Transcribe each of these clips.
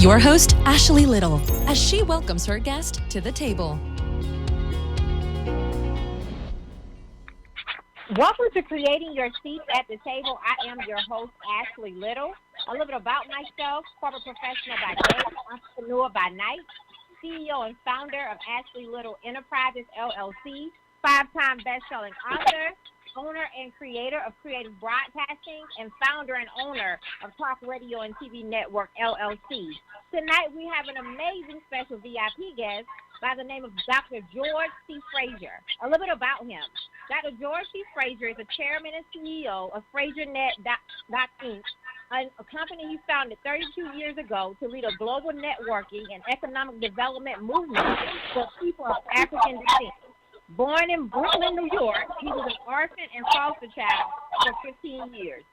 your host, Ashley Little, as she welcomes her guest to the table. Welcome to Creating Your Seat at the Table. I am your host, Ashley Little. A little bit about myself: corporate professional by day, entrepreneur by night, CEO and founder of Ashley Little Enterprises, LLC, 5-time best-selling author, owner and creator of Creative Broadcasting, and founder and owner of Talk Radio and TV Network, LLC. Tonight, we have an amazing special VIP guest by the name of Dr. George C. Fraser. A little bit about him. Dr. George C. Fraser is the chairman and CEO of FraserNet.Inc., a company he founded 32 years ago to lead a global networking and economic development movement for people of African descent. Born in Brooklyn, New York, he was an orphan and foster child for 15 years.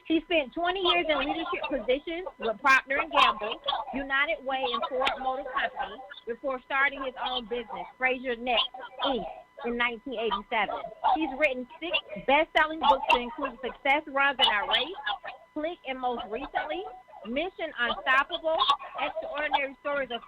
He spent 20 years in leadership positions with Procter & Gamble, United Way, and Ford Motor Company before starting his own business, FraserNet, Inc., in 1987. He's written 6 best-selling books that include Success Runs in Our Race, Click, and most recently, Mission Unstoppable, Extraordinary Stories of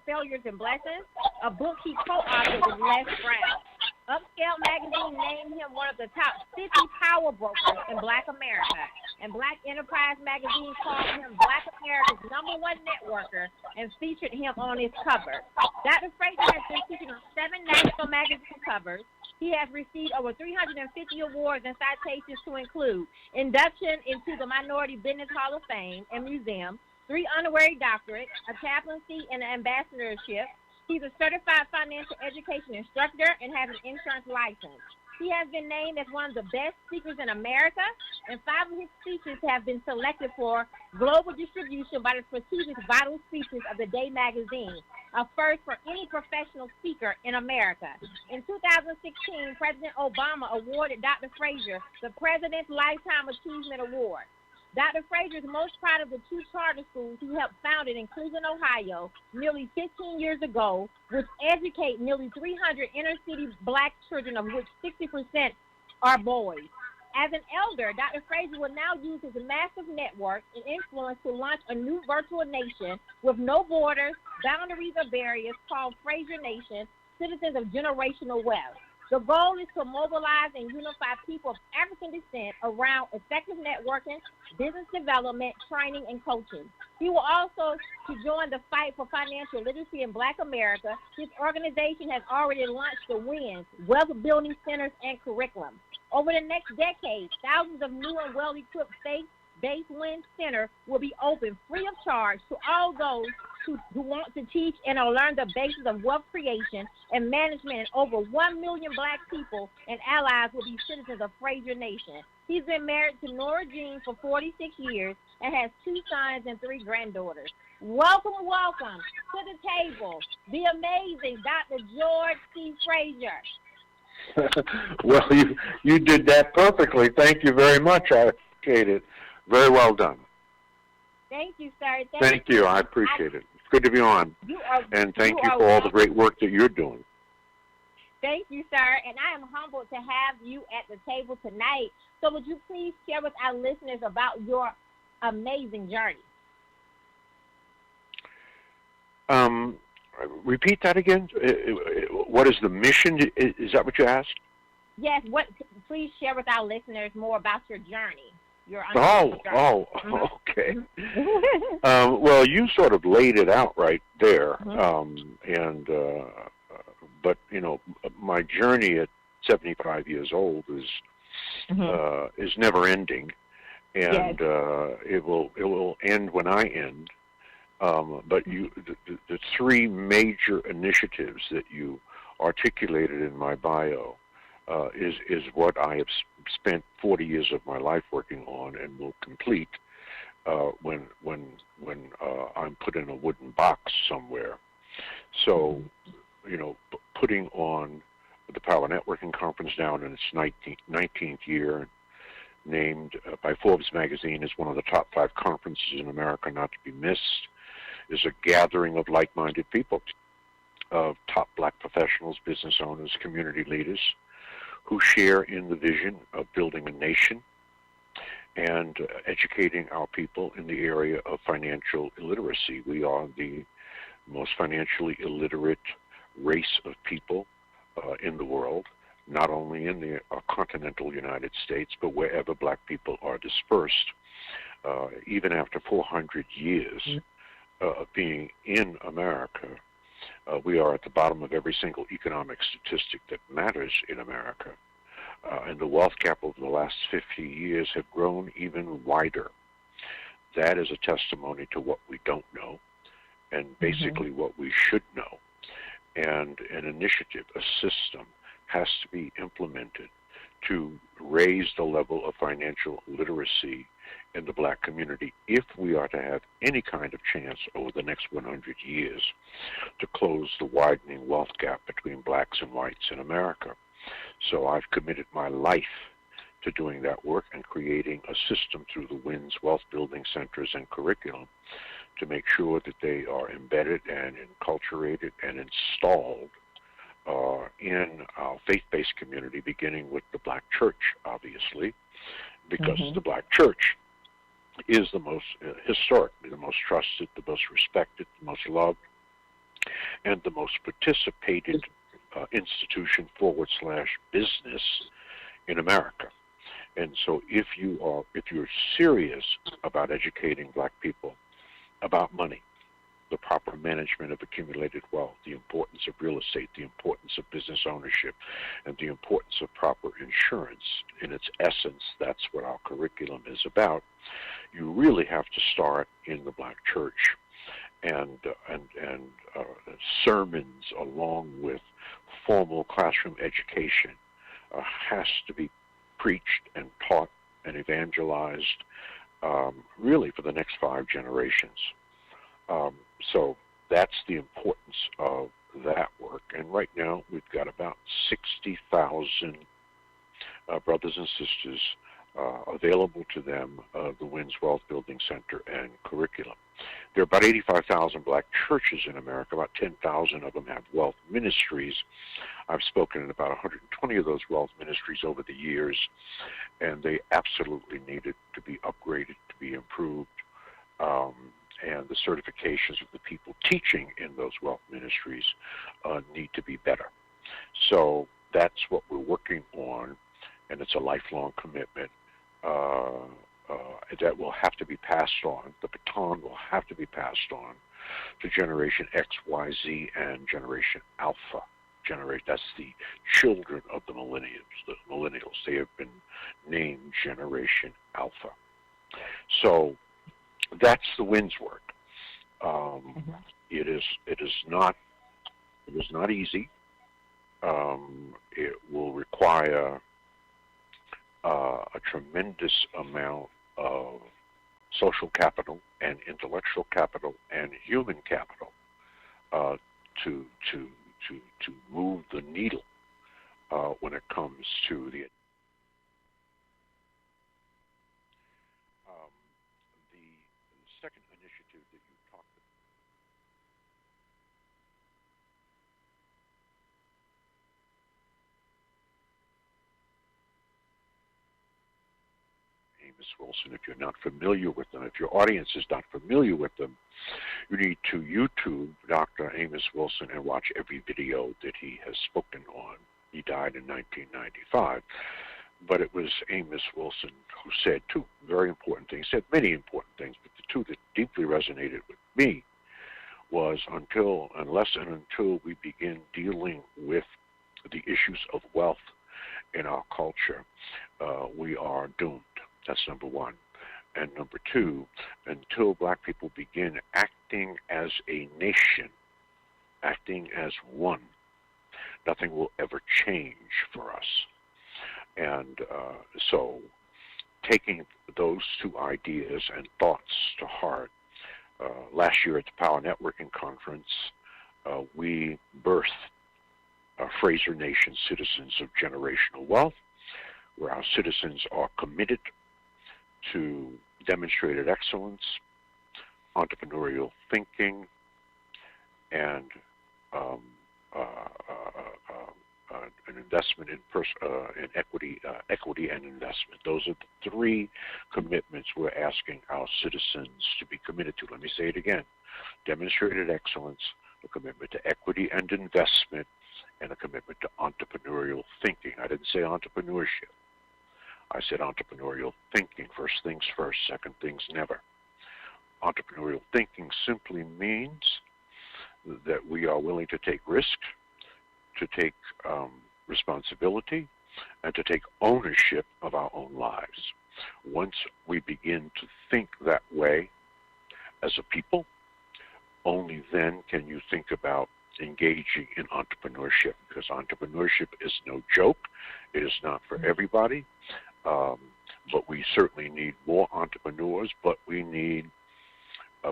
Failures and Blessings, a book he co-authored with Les Brown. Upscale magazine named him one of the top 50 power brokers in Black America, and Black Enterprise magazine called him Black America's #1 networker and featured him on its cover. Dr. Fraser has been featured on 7 national magazine covers. He has received over 350 awards and citations to include induction into the Minority Business Hall of Fame and Museum, 3 honorary doctorates, a chaplaincy, and an ambassadorship. He's a certified financial education instructor and has an insurance license. He has been named as one of the best speakers in America, and 5 of his speeches have been selected for global distribution by the prestigious Vital Speeches of the Day magazine, a first for any professional speaker in America. In 2016, President Obama awarded Dr. Fraser the President's Lifetime Achievement Award. Dr. Fraser is most proud of the 2 charter schools he helped founded in Cleveland, Ohio, nearly 15 years ago, which educate nearly 300 inner-city Black children, of which 60% are boys. As an elder, Dr. Fraser will now use his massive network and influence to launch a new virtual nation with no borders, boundaries, or barriers called Fraser Nation, Citizens of Generational Wealth. The goal is to mobilize and unify people of African descent around effective networking, business development, training, and coaching. He will also join the fight for financial literacy in Black America. His organization has already launched the WINS, Wealth Building Centers and Curriculum. Over the next decade, thousands of new and well-equipped faith-based WINS centers will be open free of charge to all those who want to teach and learn the basis of wealth creation and management, and over 1 million Black people and allies will be citizens of Fraser Nation. He's been married to Nora Jean for 46 years and has 2 sons and 3 granddaughters. Welcome to the table, the amazing Dr. George C. Fraser. Well, you did that perfectly. Thank you very much. I appreciate it. Very well done. Thank you, sir. Thank you. I appreciate it. It's good to be on. And thank you for all the great work that you're doing. Thank you, sir. And I am humbled to have you at the table tonight. So would you please share with our listeners about your amazing journey? Repeat that again. What is the mission? Is that what you asked? Yes. Please share with our listeners more about your journey. Okay. Well, you sort of laid it out right there. But you know, my journey at 75 years old is never ending, and it will end when I end. But the 3 major initiatives that you articulated in my bio is what I have spent 40 years of my life working on, and will complete when I'm put in a wooden box somewhere. So, you know, putting on the Power Networking Conference down in its 19th year, named by Forbes magazine as one of the top 5 conferences in America not to be missed, is a gathering of like-minded people, of top Black professionals, business owners, community leaders, who share in the vision of building a nation and educating our people in the area of financial illiteracy. We are the most financially illiterate race of people in the world, not only in the continental United States, but wherever black people are dispersed. Even after 400 years of being in America, we are at the bottom of every single economic statistic that matters in America. And the wealth gap over the last 50 years have grown even wider. That is a testimony to what we don't know and basically what we should know. And an initiative, a system, has to be implemented to raise the level of financial literacy in the black community if we are to have any kind of chance over the next 100 years to close the widening wealth gap between blacks and whites in America. So I've committed my life to doing that work and creating a system through the WINS Wealth Building Centers and curriculum to make sure that they are embedded and enculturated and installed in our faith-based community, beginning with the black church, obviously, because the black church is the most historically the most trusted, the most respected, the most loved, and the most participated institution / business in America. And so if you're serious about educating black people about money, the proper management of accumulated wealth, the importance of real estate, the importance of business ownership, and the importance of proper insurance, in its essence, that's what our curriculum is about. You really have to start in the black church, and sermons along with formal classroom education has to be preached and taught and evangelized really for the next 5 generations. So that's the importance of that work. And right now we've got about 60,000 brothers and sisters available to them, the WINS Wealth Building Center and curriculum. There are about 85,000 black churches in America. About 10,000 of them have wealth ministries. I've spoken in about 120 of those wealth ministries over the years, and they absolutely needed to be upgraded, to be improved. And the certifications of the people teaching in those wealth ministries need to be better. So that's what we're working on, and it's a lifelong commitment that will have to be passed on. The baton will have to be passed on to Generation X, Y, Z, and Generation Alpha. That's the children of the millennials. They have been named Generation Alpha. So that's the WINS work. It is not easy. It will require a tremendous amount of social capital and intellectual capital and human capital to move the needle when it comes to the second initiative that you talked about. Amos Wilson, if you're not familiar with them, if your audience is not familiar with them, you need to YouTube Dr. Amos Wilson and watch every video that he has spoken on. He died in 1995. But it was Amos Wilson who said 2 very important things. He said many important things, but the 2 that deeply resonated with me was unless and until we begin dealing with the issues of wealth in our culture, we are doomed. That's number 1. And number 2, until black people begin acting as a nation, acting as one, nothing will ever change for us. And so taking those 2 ideas and thoughts to heart, last year at the Power Networking Conference, we birthed Fraser Nation Citizens of Generational Wealth, where our citizens are committed to demonstrated excellence, entrepreneurial thinking, and an investment in equity and investment. Those are the three commitments we're asking our citizens to be committed to. Let me say it again. Demonstrated excellence, a commitment to equity and investment, and a commitment to entrepreneurial thinking. I didn't say entrepreneurship. I said entrepreneurial thinking. First things first, second things never. Entrepreneurial thinking simply means that we are willing to take risk, to take responsibility, and to take ownership of our own lives. Once we begin to think that way as a people, only then can you think about engaging in entrepreneurship, because entrepreneurship is no joke. It is not for everybody, but we certainly need more entrepreneurs, but we need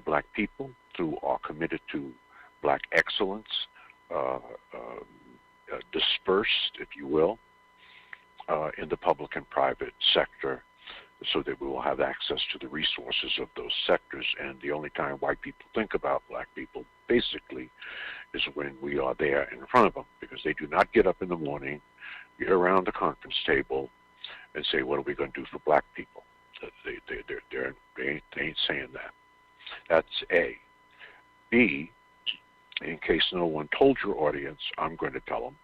black people who are committed to black excellence, dispersed, if you will, in the public and private sector, so that we will have access to the resources of those sectors. And the only time white people think about black people, basically, is when we are there in front of them, because they do not get up in the morning, get around the conference table, and say, what are we going to do for black people? They ain't saying that. That's A. B, in case no one told your audience, I'm going to tell them,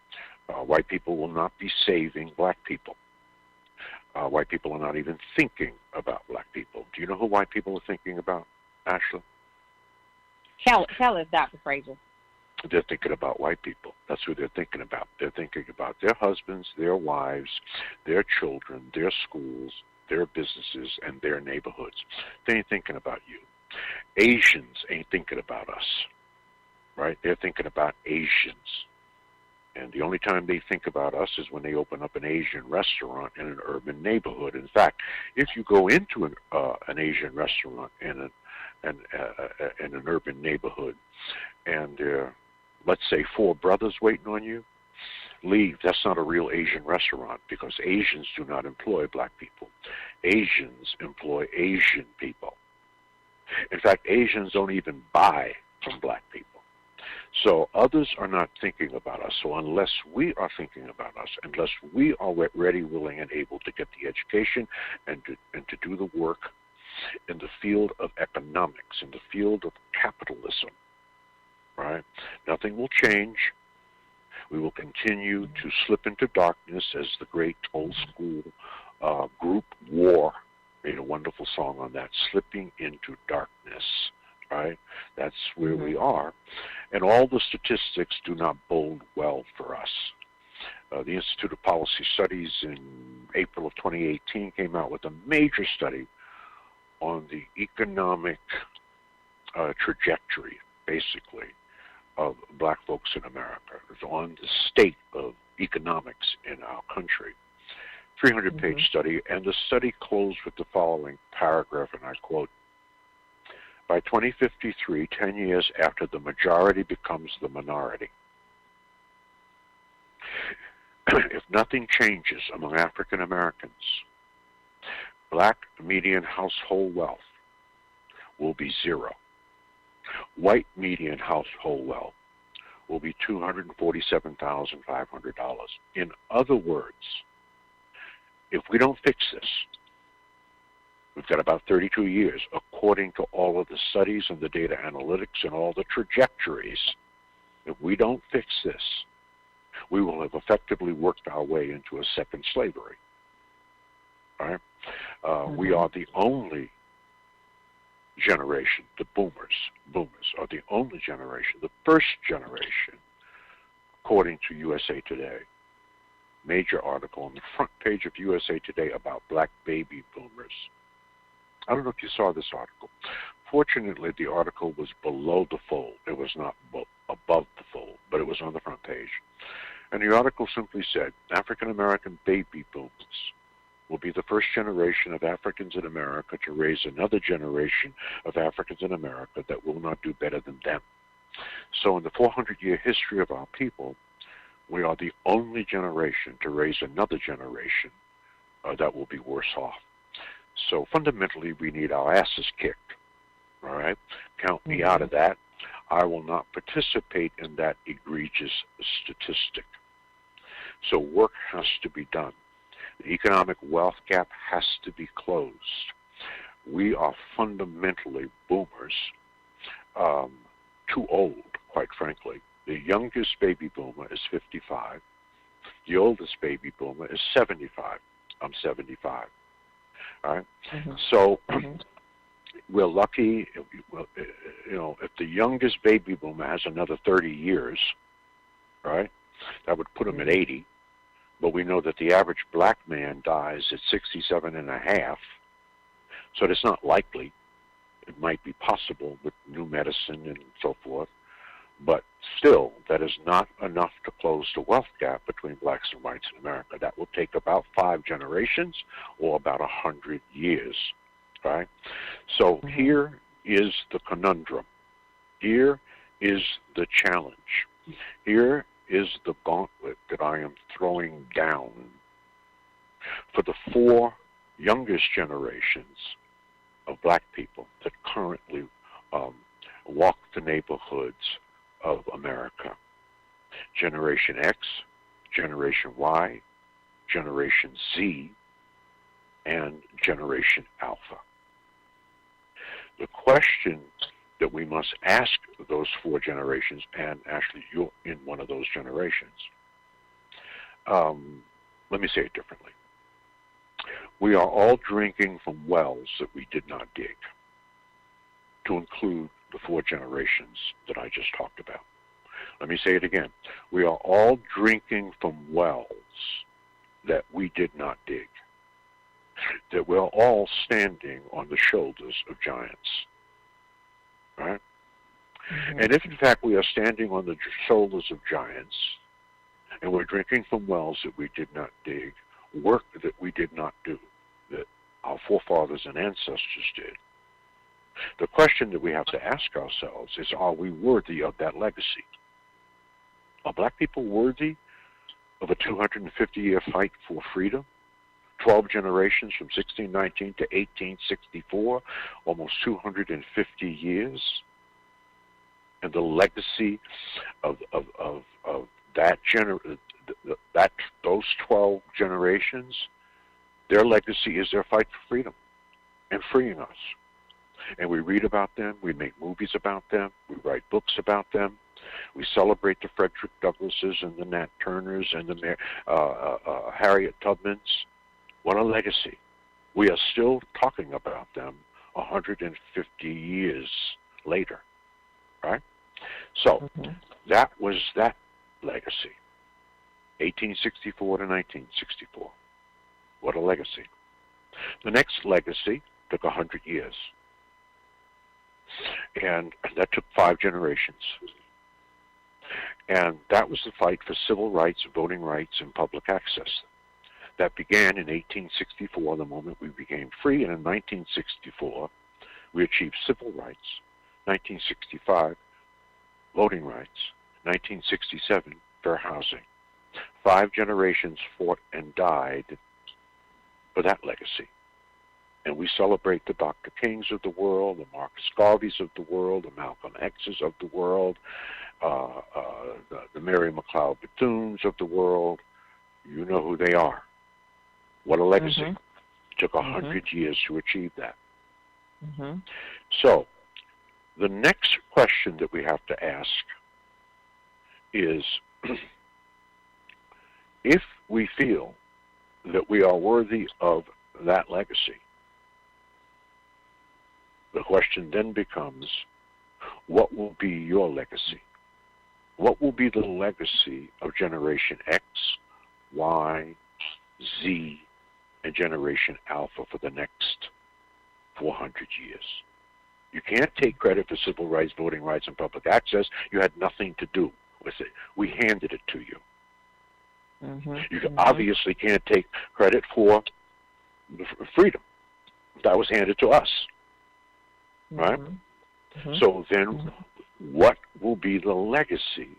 white people will not be saving black people. White people are not even thinking about black people. Do you know who white people are thinking about, Ashley? Tell us, Dr. Fraser. They're thinking about white people. That's who they're thinking about. They're thinking about their husbands, their wives, their children, their schools, their businesses, and their neighborhoods. They ain't thinking about you. Asians ain't thinking about us, right? They're thinking about Asians. And the only time they think about us is when they open up an Asian restaurant in an urban neighborhood. In fact, if you go into an Asian restaurant in an urban neighborhood, and let's say 4 brothers waiting on you, leave. That's not a real Asian restaurant, because Asians do not employ black people. Asians employ Asian people. In fact, Asians don't even buy from black people. So others are not thinking about us. So unless we are thinking about us, unless we are ready, willing, and able to get the education and to do the work in the field of economics, in the field of capitalism, right? Nothing will change. We will continue to slip into darkness, as the great old school group War made a wonderful song on that, slipping into darkness, right? That's where we are. And all the statistics do not bode well for us. The Institute of Policy Studies in April of 2018 came out with a major study on the economic trajectory, basically, of black folks in America. It's on the state of economics in our country. 300-page study, and the study closed with the following paragraph, and I quote, by 2053, 10 years after the majority becomes the minority, if nothing changes among African Americans, black median household wealth will be 0. White median household wealth will be $247,500. In other words, if we don't fix this, we've got about 32 years, according to all of the studies and the data analytics and all the trajectories. If we don't fix this, we will have effectively worked our way into a second slavery. Right? We are the only generation, the boomers are the only generation, the first generation, according to USA Today. Major article on the front page of USA Today about black baby boomers. I don't know if you saw this article. Fortunately, the article was below the fold. It was not above the fold, but it was on the front page. And the article simply said, African American baby boomers will be the first generation of Africans in America to raise another generation of Africans in America that will not do better than them. So in the 400-year history of our people, we are the only generation to raise another generation that will be worse off. So fundamentally, we need our asses kicked, all right? Count me out of that. I will not participate in that egregious statistic. So work has to be done. The economic wealth gap has to be closed. We are fundamentally boomers, too old, quite frankly. The youngest baby boomer is 55. The oldest baby boomer is 75. I'm 75. All right? So we're lucky, if the youngest baby boomer has another 30 years, right, that would put him at 80. But we know that the average black man dies at 67 and a half, so it's not likely. It might be possible with new medicine and so forth, but still, that is not enough to close the wealth gap between blacks and whites in America. That will take about 5 generations or about 100 years, right? So here is the conundrum. Here is the challenge. Here is the gauntlet that I am throwing down for the 4 youngest generations of black people that currently walk the neighborhoods of America. Generation X, Generation Y, Generation Z, and Generation Alpha. The question that we must ask those 4 generations, and actually you're in one of those generations. Let me say it differently. We are all drinking from wells that we did not dig, to include the 4 generations that I just talked about. Let me say it again. We are all drinking from wells that we did not dig, that we're all standing on the shoulders of giants. Right? And if in fact we are standing on the shoulders of giants and we're drinking from wells that we did not dig, work that we did not do, that our forefathers and ancestors did, the question that we have to ask ourselves is, are we worthy of that legacy? Are black people worthy of a 250-year fight for freedom? 12 generations from 1619 to 1864, almost 250 years. And the legacy of those 12 generations, their legacy is their fight for freedom and freeing us. And we read about them, we make movies about them, we write books about them, we celebrate the Frederick Douglasses and the Nat Turners and the Harriet Tubmans. What a legacy. We are still talking about them 150 years later, right? So that was that legacy, 1864 to 1964. What a legacy. The next legacy took 100 years, and that took 5 generations. And that was the fight for civil rights, voting rights, and public access. That began in 1864, the moment we became free, and in 1964, we achieved civil rights. 1965, voting rights. 1967, fair housing. 5 generations fought and died for that legacy. And we celebrate the Dr. Kings of the world, the Marcus Garveys of the world, the Malcolm X's of the world, the Mary McLeod Bethunes of the world. You know who they are. What a legacy. It took 100 years to achieve that. So, the next question that we have to ask is, if we feel that we are worthy of that legacy, the question then becomes, what will be your legacy? What will be the legacy of Generation X, Y, Z, and Generation Alpha for the next 400 years? You can't take credit for civil rights, voting rights, and public access. You had nothing to do with it. We handed it to you. You obviously can't take credit for freedom. That was handed to us. Right? So then, what will be the legacy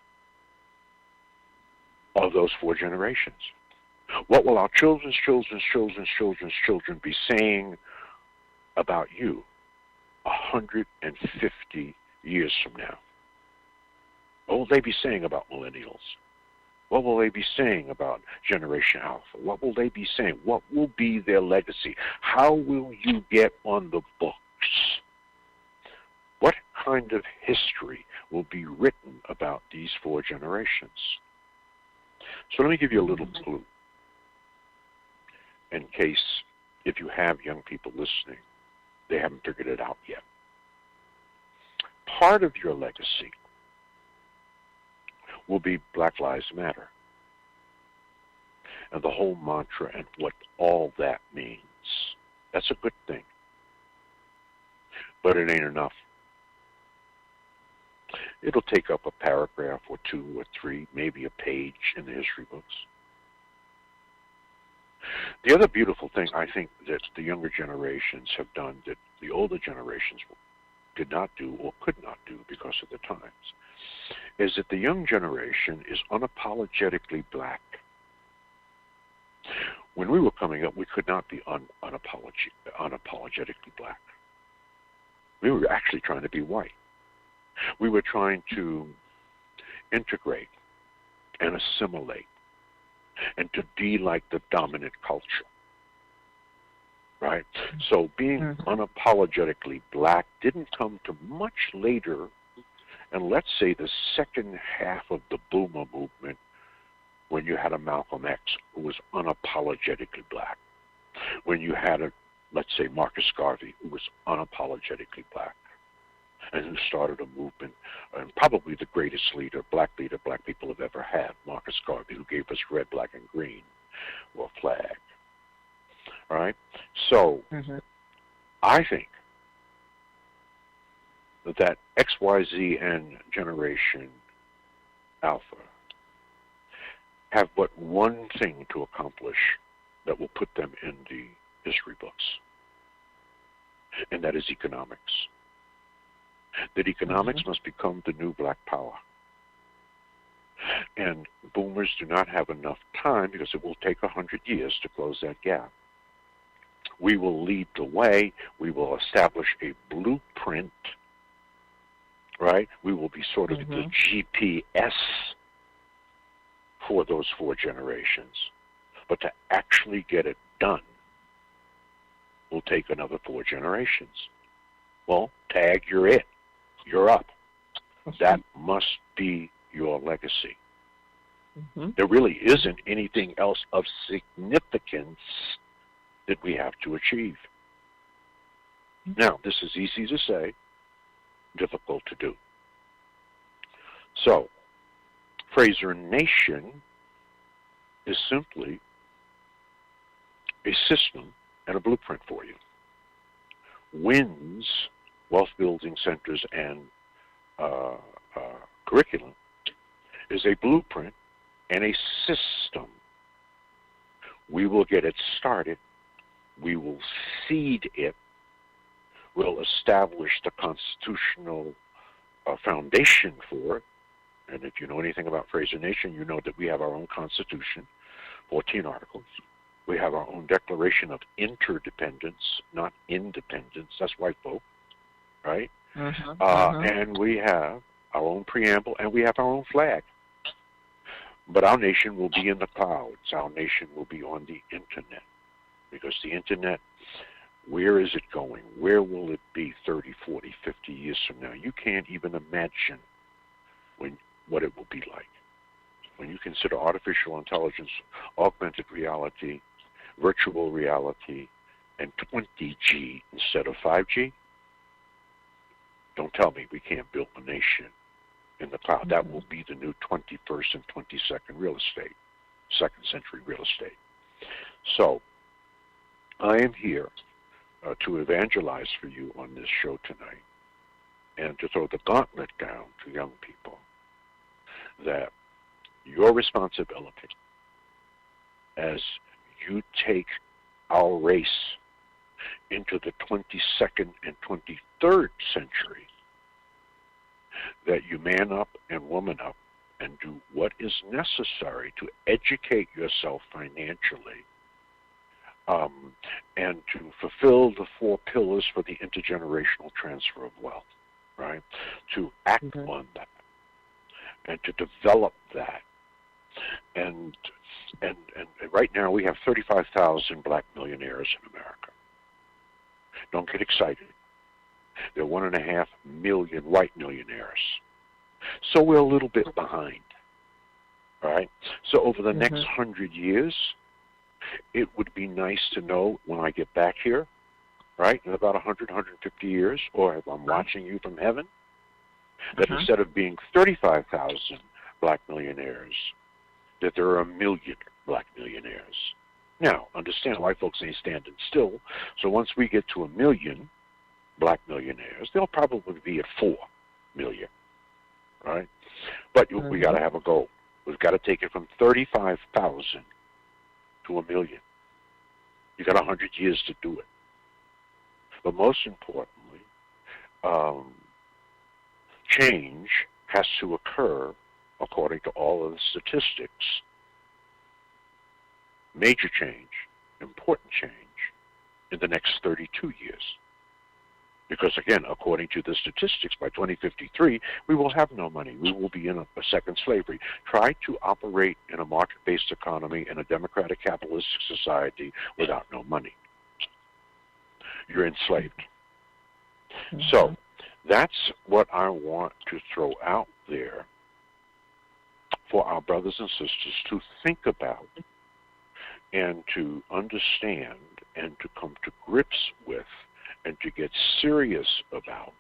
of those 4 generations? What will our children's children's children's children's children be saying about you 150 years from now? What will they be saying about millennials? What will they be saying about Generation Alpha? What will they be saying? What will be their legacy? How will you get on the books? What kind of history will be written about these 4 generations? So let me give you a little clue in case, if you have young people listening, they haven't figured it out yet. Part of your legacy will be Black Lives Matter and the whole mantra and what all that means. That's a good thing, but it ain't enough. It'll take up a paragraph or 2 or 3, maybe a page in the history books. The other beautiful thing I think that the younger generations have done that the older generations did not do or could not do because of the times is that the young generation is unapologetically black. When we were coming up, we could not be unapologetically black. We were actually trying to be white. We were trying to integrate and assimilate and to be like the dominant culture, right? So being unapologetically black didn't come to much later, and let's say the second half of the Boomer movement, when you had a Malcolm X who was unapologetically black, when you had a, let's say, Marcus Garvey who was unapologetically black, and who started a movement, and probably the greatest leader black people have ever had, Marcus Garvey, who gave us red, black, and green, or flag. All right? So, I think that XYZ and Generation Alpha have but one thing to accomplish that will put them in the history books, and that is economics. That economics must become the new black power. And boomers do not have enough time because it will take 100 years to close that gap. We will lead the way. We will establish a blueprint, right? We will be sort of the GPS for those 4 generations. But to actually get it done will take another 4 generations. Well, tag, you're it. You're up. That must be your legacy. There really isn't anything else of significance that we have to achieve. Now, this is easy to say, difficult to do. So, Fraser Nation is simply a system and a blueprint for you. WINS, Wealth Building Centers and Curriculum, is a blueprint and a system. We will get it started. We will seed it. We'll establish the constitutional foundation for it. And if you know anything about Fraser Nation, you know that we have our own constitution, 14 articles. We have our own Declaration of Interdependence, not independence. That's white folk, right? And we have our own preamble, and we have our own flag. But our nation will be in the clouds. Our nation will be on the Internet. Because the Internet, where is it going? Where will it be 30, 40, 50 years from now? You can't even imagine what it will be like. When you consider artificial intelligence, augmented reality, virtual reality, and 20G instead of 5G, don't tell me we can't build a nation in the cloud. That will be the new 21st and 22nd real estate, second century real estate. So, I am here to evangelize for you on this show tonight and to throw the gauntlet down to young people that your responsibility as you take our race into the 22nd and 23rd century, that you man up and woman up and do what is necessary to educate yourself financially and to fulfill the 4 pillars for the intergenerational transfer of wealth, right? To act on that and to develop that And right now we have 35,000 black millionaires in America. Don't get excited. There are 1.5 million white millionaires. So we're a little bit behind. All right? So over the next 100 years, it would be nice to know when I get back here, right, in about 100, 150 years, or if I'm watching you from heaven, that instead of being 35,000 black millionaires, that there are 1 million black millionaires. Now, understand, white folks ain't standing still, so once we get to 1 million black millionaires, they'll probably be at 4 million, right? But we got to have a goal. We've got to take it from 35,000 to 1 million. You got 100 years to do it. But most importantly, change has to occur according to all of the statistics. Major change, important change, in the next 32 years. Because again, according to the statistics, by 2053, we will have no money. We will be in a second slavery. Try to operate in a market-based economy in a democratic capitalistic society without no money. You're enslaved. So that's what I want to throw out there for our brothers and sisters to think about and to understand and to come to grips with and to get serious about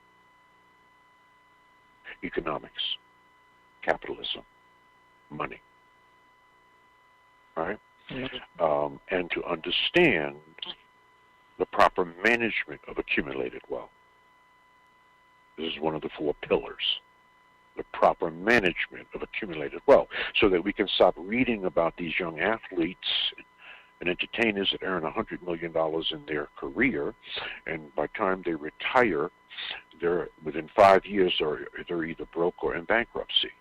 economics, capitalism, money, right? And to understand the proper management of accumulated wealth. This is one of the 4 pillars, the proper management of accumulated wealth, so that we can stop reading about these young athletes and entertainers that earn $100 million in their career, and by the time they retire, they're within 5 years, they're either broke or in bankruptcy.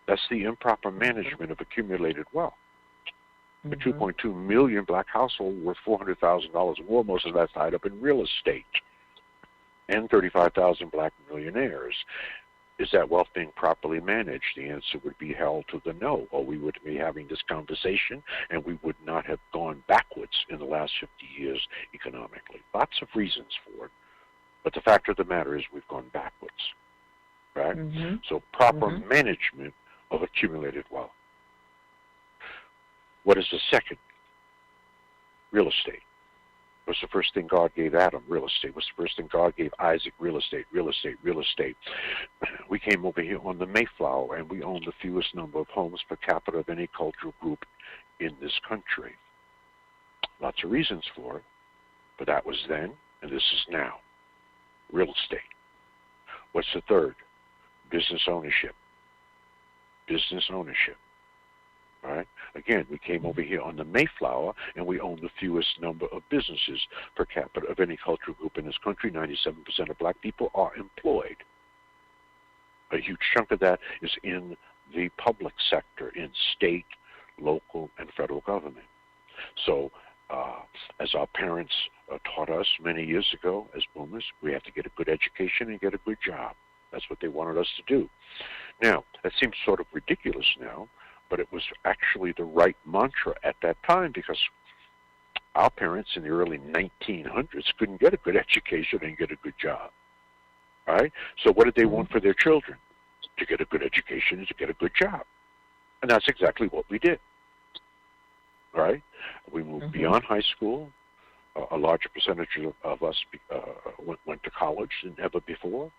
That's the improper management of accumulated wealth. The 2.2 million black household worth $400,000 or more, most of that's tied up in real estate, and 35,000 black millionaires. Is that wealth being properly managed? The answer would be held to the no, or we would be having this conversation and we would not have gone backwards in the last 50 years economically. Lots of reasons for it, but the fact of the matter is we've gone backwards, right? So proper management of accumulated wealth. What is the second? Real estate. What's the first thing God gave Adam? Real estate. What's the first thing God gave Isaac? Real estate, real estate, real estate. We came over here on the Mayflower, and we own the fewest number of homes per capita of any cultural group in this country. Lots of reasons for it, but that was then, and this is now. Real estate. What's the third? Business ownership. Business ownership. All right? Again, we came over here on the Mayflower, and we own the fewest number of businesses per capita of any cultural group in this country. 97% of black people are employed. A huge chunk of that is in the public sector, in state, local, and federal government. So, as our parents taught us many years ago as boomers, we have to get a good education and get a good job. That's what they wanted us to do. Now, that seems sort of ridiculous now, but it was actually the right mantra at that time, because our parents in the early 1900s couldn't get a good education and get a good job. All right? So what did they want for their children? To get a good education and to get a good job. And that's exactly what we did. All right? We moved beyond high school. A larger percentage of us went to college than ever before.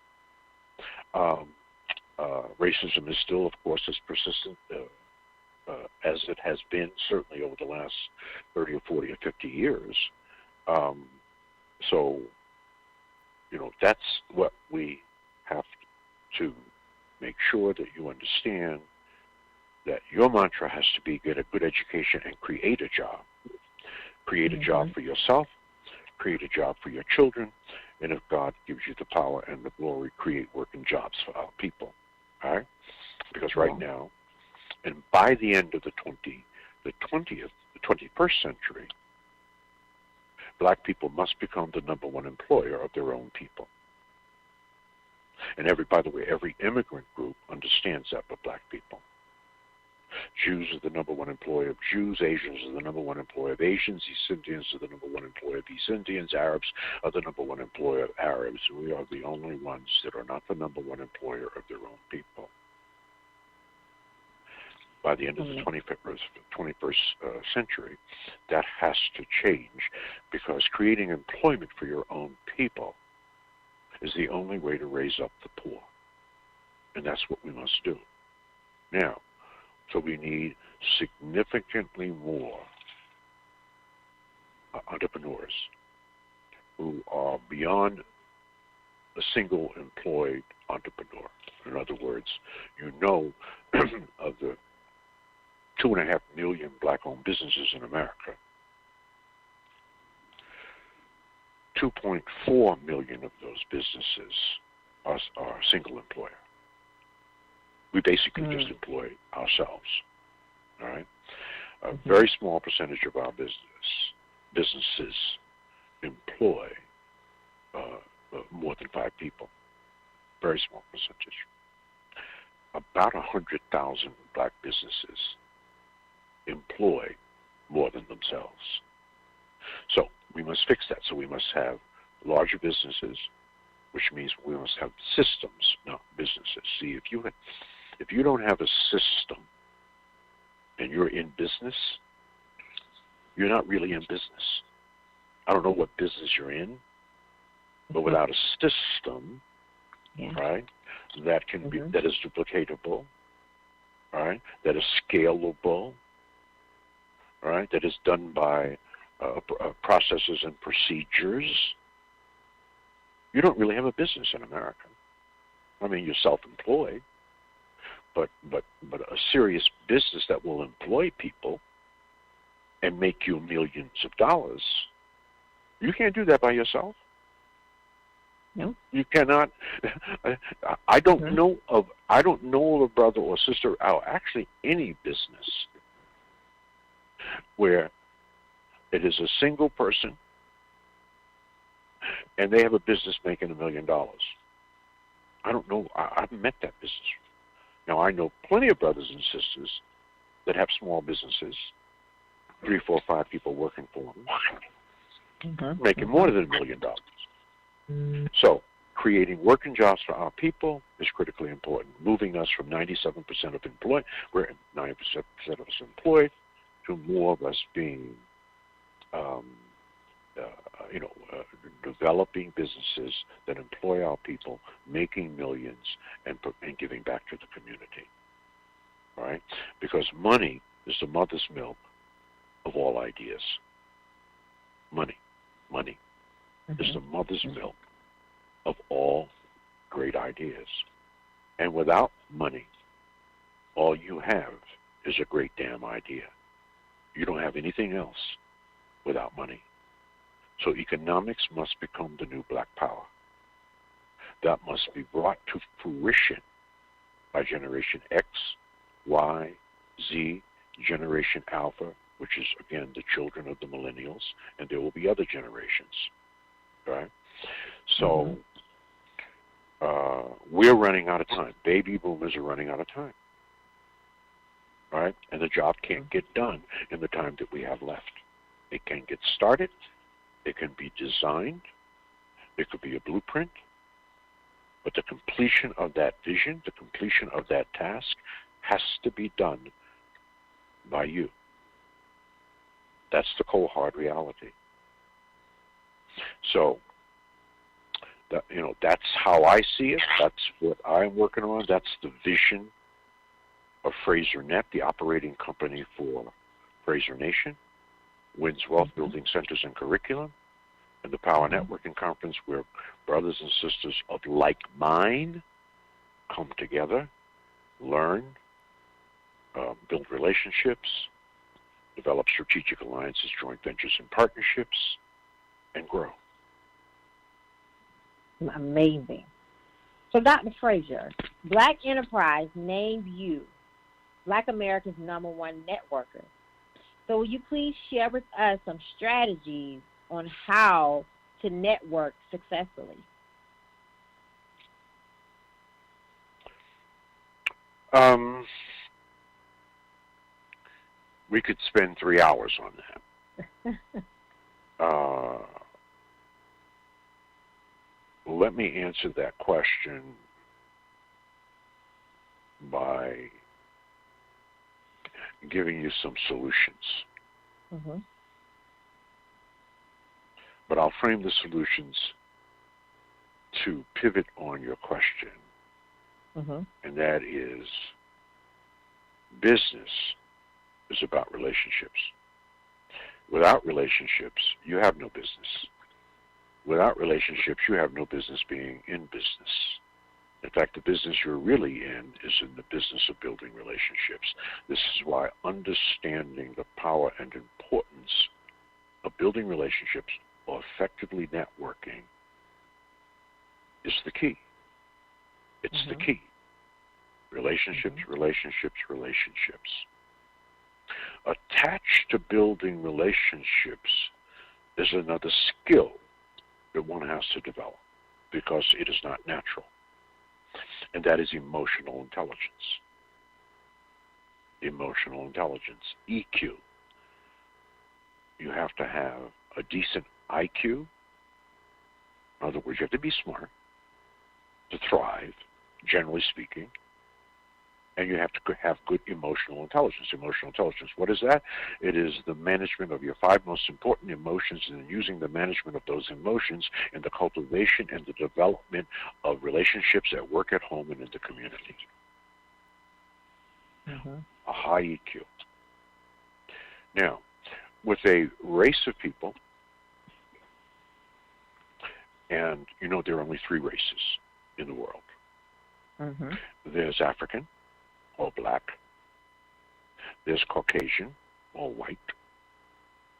Racism is still, of course, as persistent as it has been, certainly over the last 30 or 40 or 50 years. So, that's what we have to make sure that you understand, that your mantra has to be get a good education and create a job. Create a job for yourself, create a job for your children, and if God gives you the power and the glory, create working jobs for our people. All right? Because right now, and by the end of the 21st century, black people must become the number one employer of their own people. And by the way, every immigrant group understands that, but black people. Jews are the number one employer of Jews. Asians are the number one employer of Asians. East Indians are the number one employer of East Indians. Arabs are the number one employer of Arabs. We are the only ones that are not the number one employer of their own people. By the end of the 21st century, that has to change, because creating employment for your own people is the only way to raise up the poor. And that's what we must do. Now, so we need significantly more entrepreneurs who are beyond a single employed entrepreneur. In other words, you know of the 2.5 million black-owned businesses in America, 2.4 million of those businesses are single employer. We basically just employ ourselves, all right? A very small percentage of our businesses employ more than 5 people. Very small percentage. About 100,000 black businesses employ more than themselves. So we must fix that. So we must have larger businesses, which means we must have systems, not businesses. See, if you don't have a system and you're in business, you're not really in business. I don't know what business you're in, but without a system, right, that can be, that is duplicatable, right, that is scalable, right, that is done by processes and procedures, you don't really have a business in America. I mean, you're self-employed, but a serious business that will employ people and make you millions of dollars, you can't do that by yourself. No, you cannot. I don't know of a brother or sister, or actually any business, where it is a single person and they have a business making $1 million. I don't know. I haven't met that business. Now, I know plenty of brothers and sisters that have small businesses, 3, 4, 5 people working for them, making more than $1 million. So, creating working jobs for our people is critically important. Moving us from 97% of employed, we're 90% of us employed, to more of us being, developing businesses that employ our people, making millions, and giving back to the community. All right? Because money is the mother's milk of all ideas. Money is the mother's milk of all great ideas. And without money, all you have is a great damn idea. You don't have anything else without money. So economics must become the new black power. That must be brought to fruition by Generation X, Y, Z, Generation Alpha, which is, again, the children of the millennials, and there will be other generations, right? So we're running out of time. Baby boomers are running out of time, right? And the job can't get done in the time that we have left. It can get started. It can be designed. It could be a blueprint. But the completion of that vision, the completion of that task, has to be done by you. That's the cold, hard reality. So, that's how I see it. That's what I'm working on. That's the vision of Fraser Net, the operating company for Fraser Nation, Wins Wealth Building Centers and Curriculum, and the Power Networking Conference, where brothers and sisters of like mind come together, learn, build relationships, develop strategic alliances, joint ventures, and partnerships, and grow. Amazing. So, Dr. Fraser, Black Enterprise named you Black America's #1 networker. So will you please share with us some strategies on how to network successfully? We could spend 3 hours on that. Let me answer that question by giving you some solutions. Mm-hmm. But I'll frame the solutions to pivot on your question, Mm-hmm. and that is business is about relationships. Without relationships, you have no business. Without relationships, you have no business being in business. In fact, the business you're really in is in the business of building relationships. This is why understanding the power and importance of building relationships or effectively networking is the key. It's the key. Relationships, relationships, relationships. Attached to building relationships is another skill that one has to develop because it is not natural, and that is emotional intelligence. Emotional intelligence, EQ. You have to have a decent IQ. In other words, you have to be smart to thrive, generally speaking, and you have to have good emotional intelligence. Emotional intelligence, what is that? It is the management of your 5 most important emotions and using the management of those emotions in the cultivation and the development of relationships at work, at home, and in the community. A high EQ. Now, with a race of people, and you know there are only 3 races in the world. There's African, or black. There's Caucasian, or white.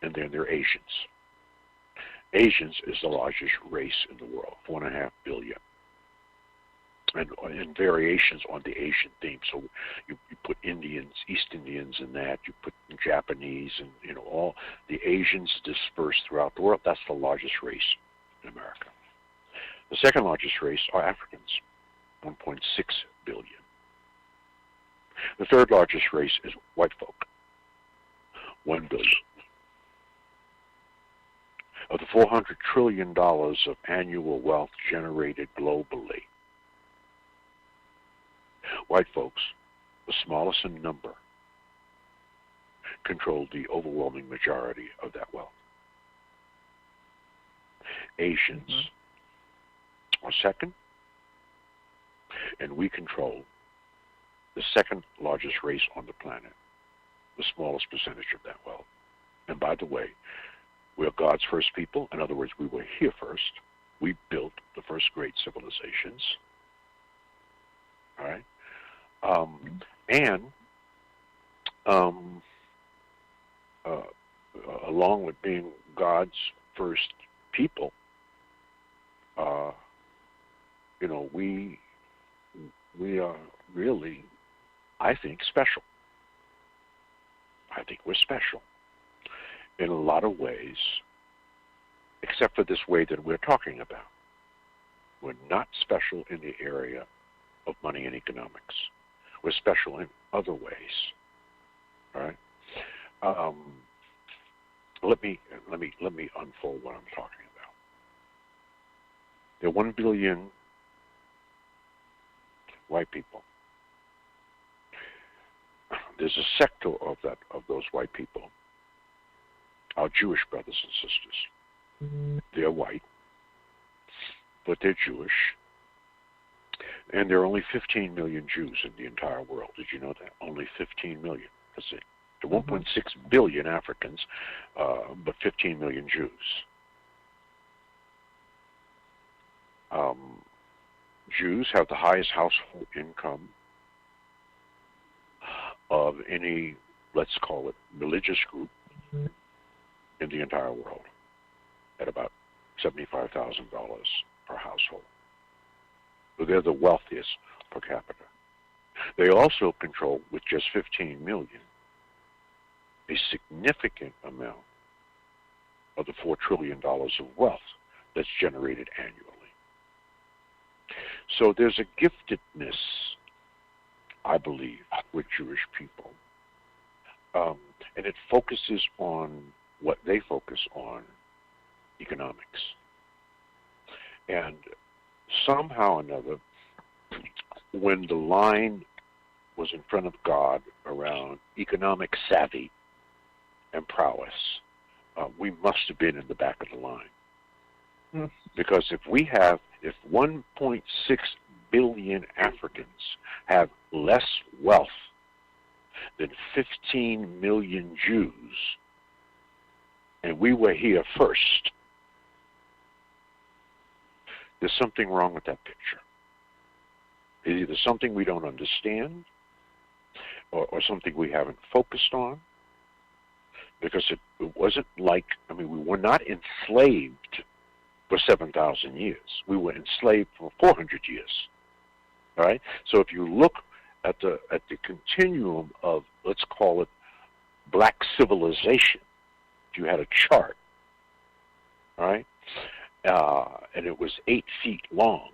And then there are Asians. Asians is the largest race in the world, 4.5 billion. And variations on the Asian theme. So you put Indians, East Indians in that, you put Japanese, and all the Asians dispersed throughout the world. That's the largest race in America. The second largest race are Africans, 1.6 billion. The third largest race is white folk, 1 billion. Of the $400 trillion of annual wealth generated globally, white folks, the smallest in number, control the overwhelming majority of that wealth. Asians are second, and we control the second largest race on the planet, the smallest percentage of that wealth. And by the way, we're God's first people. In other words, we were here first. We built the first great civilizations. All right? Along with being God's first people, we are really, I think, special. I think we're special in a lot of ways, except for this way that we're talking about. We're not special in the area of money and economics. We're special in other ways. All right. Let me unfold what I'm talking about. There are 1 billion white people. There's a sector of those white people, our Jewish brothers and sisters. They're white, but they're Jewish. And there are only 15 million Jews in the entire world. Did you know that? Only 15 million. That's it. There are 1.6 billion Africans, but 15 million Jews. Jews have the highest household income of any, let's call it, religious group in the entire world, at about $75,000 per household. So they're the wealthiest per capita. They also control, with just 15 million, a significant amount of the $4 trillion of wealth that's generated annually. So there's a giftedness, I believe, with Jewish people. and it focuses on what they focus on, economics. And somehow or another, when the line was in front of God around economic savvy and prowess, we must have been in the back of the line. Because if 1.6 billion Africans have less wealth than 15 million Jews, and we were here first, there's something wrong with that picture. It's either something we don't understand or something we haven't focused on, because it wasn't like, we were not enslaved for 7,000 years. We were enslaved for 400 years. All right? So if you look at the continuum of, let's call it, black civilization, if you had a chart, all right, and it was 8 feet long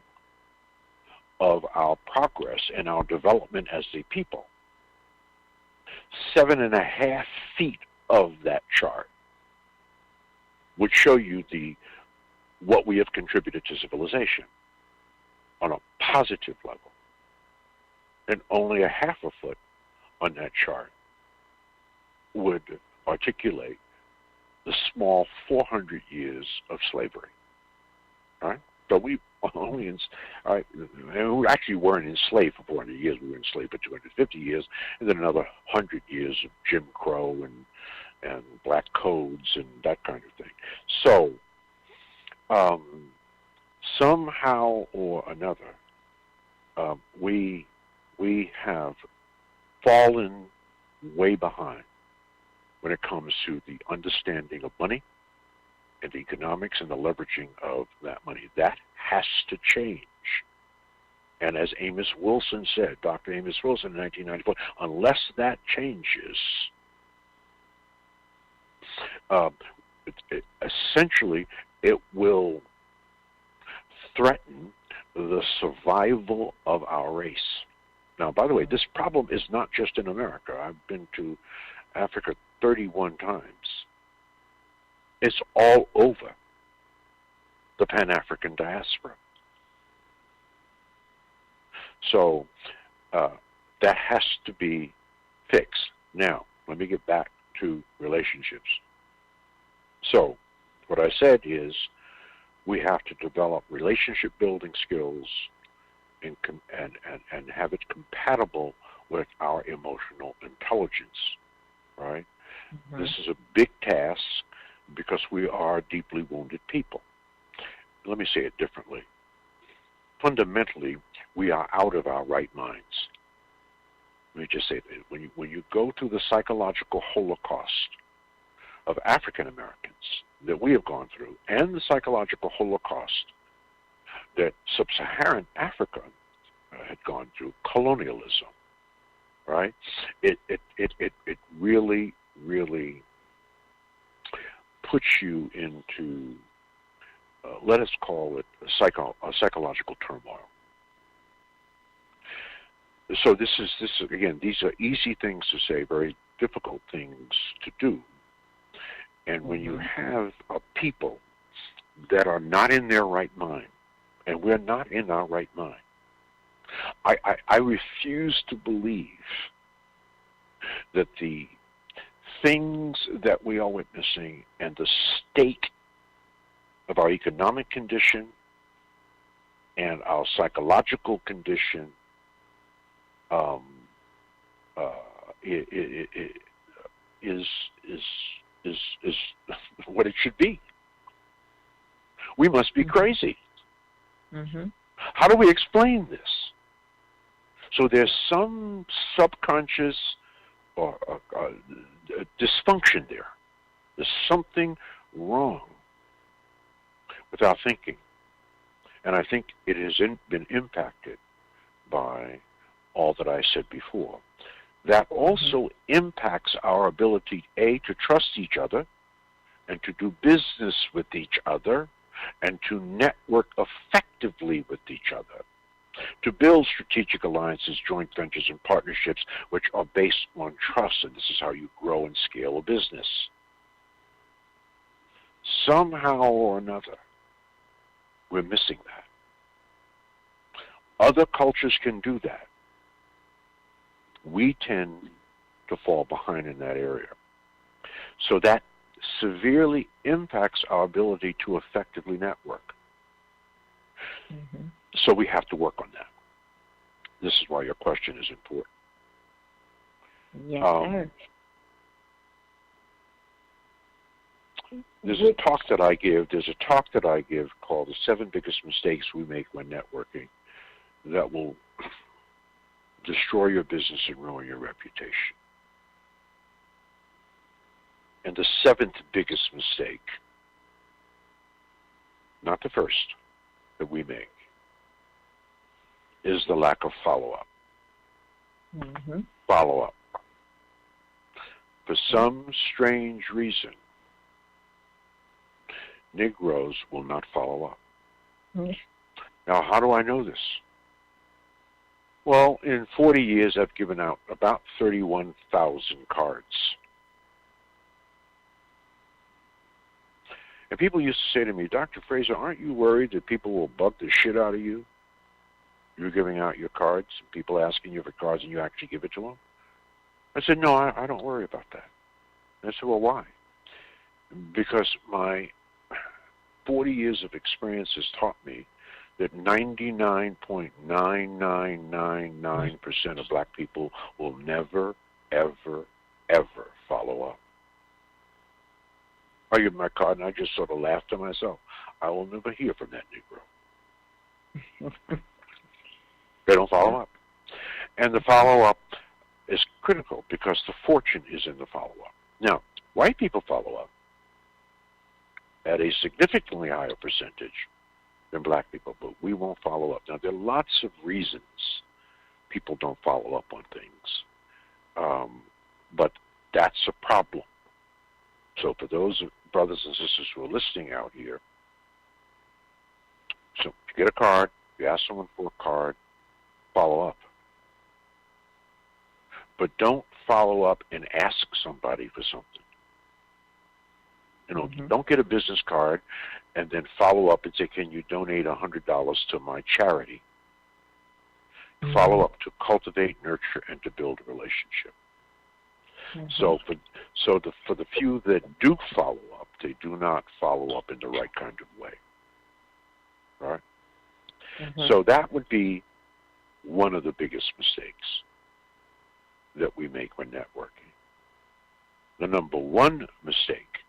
of our progress and our development as a people, 7.5 feet of that chart would show you what we have contributed to civilization on a positive level, and only 1/2 a foot on that chart would articulate the small 400 years of slavery. All right? So we only, we actually weren't enslaved for 400 years. We were enslaved for 250 years, and then another 100 years of Jim Crow and black codes and that kind of thing. So somehow or another, we have fallen way behind when it comes to the understanding of money and the economics and the leveraging of that money. That has to change. And as Amos Wilson said, Dr. Amos Wilson in 1994, unless that changes, essentially it will threaten the survival of our race. Now, by the way, this problem is not just in America. I've been to Africa 31 times. It's all over the Pan-African diaspora. So that has to be fixed. Now, let me get back to relationships. So what I said is we have to develop relationship building skills and have it compatible with our emotional intelligence, right? Mm-hmm. This is a big task because we are deeply wounded people. Let me say it differently. Fundamentally, we are out of our right minds. Let me just say that when you go through the psychological holocaust of African Americans that we have gone through, and the psychological holocaust that sub-Saharan Africa had gone through, colonialism, right? It really, really puts you into, let us call it a psychological turmoil. So this is again, these are easy things to say, very difficult things to do. And when you have a people that are not in their right mind, and we're not in our right mind, I refuse to believe that the things that we are witnessing and the state of our economic condition and our psychological condition is what it should be. We must be crazy. Mm-hmm. How do we explain this? So there's some subconscious or dysfunction there. There's something wrong with our thinking. And I think it has been impacted by all that I said before. That also impacts our ability, A, to trust each other and to do business with each other and to network effectively with each other. To build strategic alliances, joint ventures, and partnerships which are based on trust, and this is how you grow and scale a business. Somehow or another, we're missing that. Other cultures can do that. We tend to fall behind in that area. So that severely impacts our ability to effectively network. Mm-hmm. So we have to work on that. This is why your question is important. Yes, sir. There's a talk that I give. There's a talk that I give called "The 7 Biggest Mistakes We Make When Networking," that will destroy your business and ruin your reputation. And the 7th biggest mistake, not the first, that we make, is the lack of follow-up. Mm-hmm. Follow-up. For some strange reason, Negroes will not follow up. Mm-hmm. Now, how do I know this? Well, in 40 years, I've given out about 31,000 cards. And people used to say to me, Dr. Fraser, aren't you worried that people will bug the shit out of you? You're giving out your cards, and people asking you for cards, and you actually give it to them? I said, no, I don't worry about that. And I said, well, why? Because my 40 years of experience has taught me that 99.9999% of black people will never, ever, ever follow up. I give my card, and I just sort of laughed to myself. I will never hear from that Negro. They don't follow up. And the follow-up is critical because the fortune is in the follow-up. Now, white people follow up at a significantly higher percentage than black people, but we won't follow up. Now, there are lots of reasons people don't follow up on things, but that's a problem. So for those brothers and sisters who are listening out here, so if you get a card, you ask someone for a card, follow up. But don't follow up and ask somebody for something. You know, don't get a business card and then follow up and say, can you donate $100 to my charity? Follow up to cultivate, nurture, and to build a relationship. So for the few that do follow up, they do not follow up in the right kind of way. Right? So that would be one of the biggest mistakes that we make when networking. The number one mistake,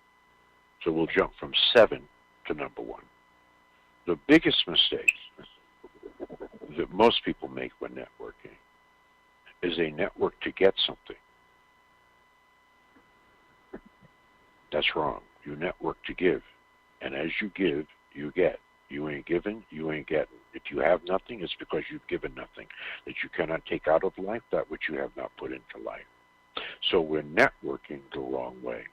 so we'll jump from 7 to number 1. The biggest mistake that most people make when networking is they network to get something. That's wrong. You network to give. And as you give, you get. You ain't giving, you ain't getting. If you have nothing, it's because you've given nothing. That you cannot take out of life that which you have not put into life. So we're networking the wrong way.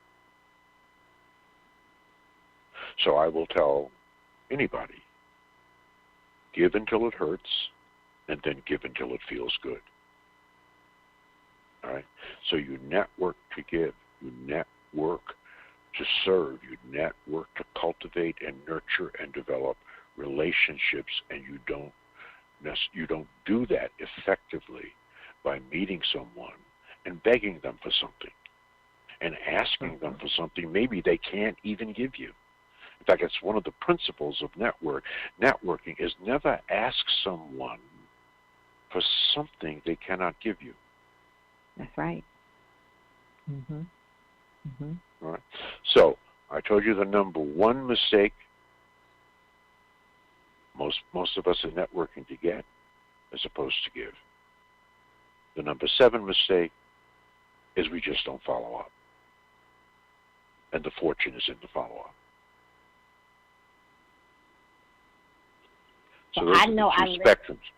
So I will tell anybody, give until it hurts, and then give until it feels good. All right? So you network to give. You network to serve. You network to cultivate and nurture and develop relationships, and you don't do that effectively by meeting someone and begging them for something and asking them for something maybe they can't even give you. In fact, it's one of the principles of networking is never ask someone for something they cannot give you. That's right. All right. So I told you the number one mistake most of us are networking to get as opposed to give. The number 7 mistake is we just don't follow up. And the fortune is in the follow-up. So those I are know the two spectrums.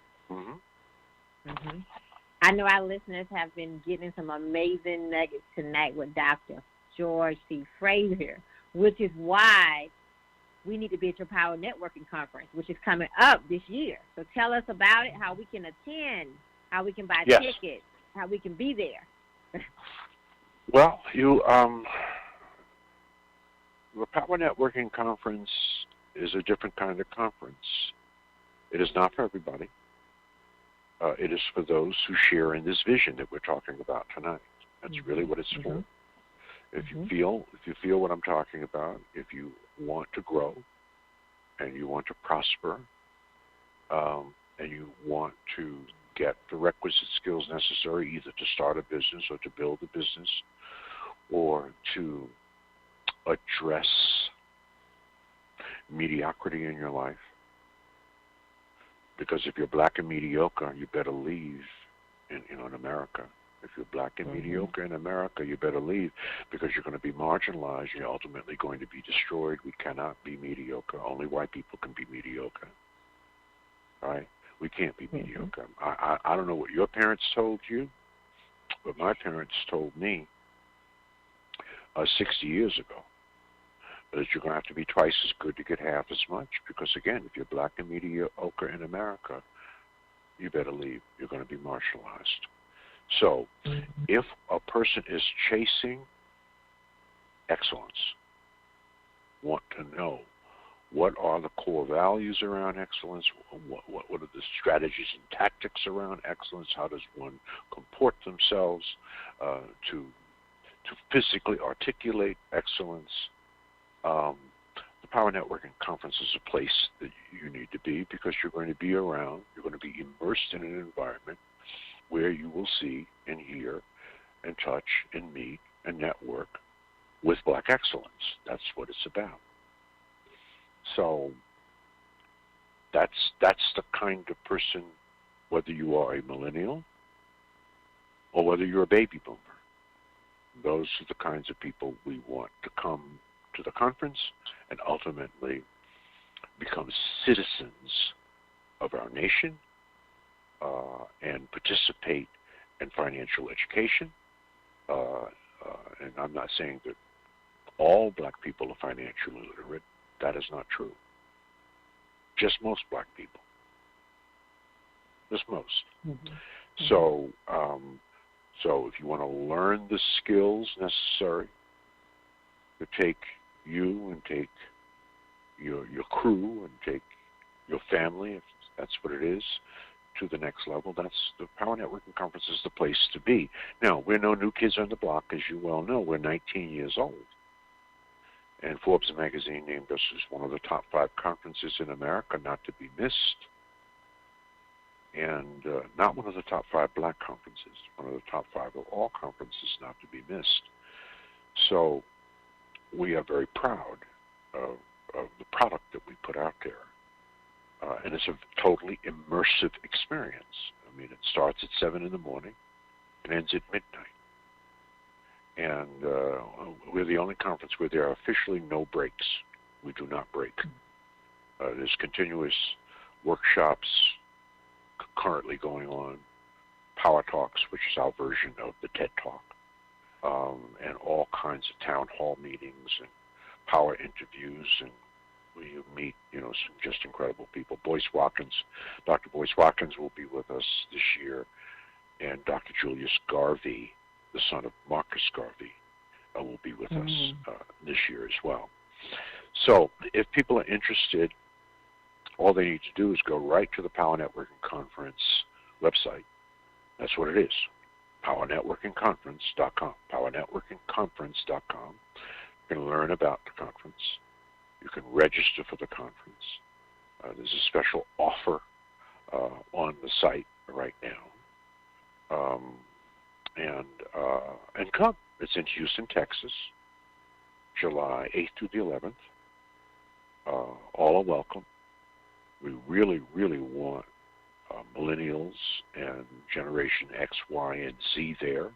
I know our listeners have been getting some amazing nuggets tonight with Dr. George C. Fraser, which is why we need to be at your Power Networking Conference, which is coming up this year. So tell us about it, how we can attend, how we can buy tickets, how we can be there. Well, the Power Networking Conference is a different kind of conference. It is not for everybody. It is for those who share in this vision that we're talking about tonight. That's really what it's for. If you feel what I'm talking about, if you want to grow and you want to prosper, and you want to get the requisite skills necessary either to start a business or to build a business or to address mediocrity in your life. Because if you're black and mediocre, you better leave in America. If you're black and mediocre in America, you better leave because you're going to be marginalized. You're ultimately going to be destroyed. We cannot be mediocre. Only white people can be mediocre. All right? We can't be mediocre. I don't know what your parents told you, but my parents told me 60 years ago that you're going to have to be twice as good to get half as much because, again, if you're black and mediocre in America, you better leave. You're going to be marginalized. So if a person is chasing excellence, want to know what are the core values around excellence, what are the strategies and tactics around excellence, how does one comport themselves to physically articulate excellence, the Power Networking Conference is a place that you need to be because you're going to be around, you're going to be immersed in an environment where you will see and hear and touch and meet and network with black excellence. That's what it's about. So that's the kind of person, whether you are a millennial or whether you're a baby boomer. Those are the kinds of people we want to come to the conference and ultimately become citizens of our nation and participate in financial education. And I'm not saying that all black people are financially literate. That is not true. Just most black people. Just most. So if you want to learn the skills necessary to take you and take your crew and take your family, if that's what it is, to the next level, that's the Power Networking Conference is the place to be. Now, we're no new kids on the block, as you well know. We're 19 years old. And Forbes magazine named us as one of the top 5 conferences in America not to be missed. And not one of the top 5 black conferences, one of the top 5 of all conferences not to be missed. So we are very proud of the product that we put out there. And it's a totally immersive experience. I mean, it starts at 7 in the morning and ends at midnight. And we're the only conference where there are officially no breaks. We do not break. There's continuous workshops currently going on, Power Talks, which is our version of the TED Talk, and all kinds of town hall meetings and power interviews, and you meet, some just incredible people. Dr. Boyce Watkins will be with us this year, and Dr. Julius Garvey, the son of Marcus Garvey, will be with us this year as well. So if people are interested, all they need to do is go right to the Power Networking Conference website. That's what it is, powernetworkingconference.com, powernetworkingconference.com. You can learn about the conference. You can register for the conference. There's a special offer on the site right now. And come. It's in Houston, Texas, July 8th through the 11th. All are welcome. We really, really want millennials and Generation X, Y, and Z there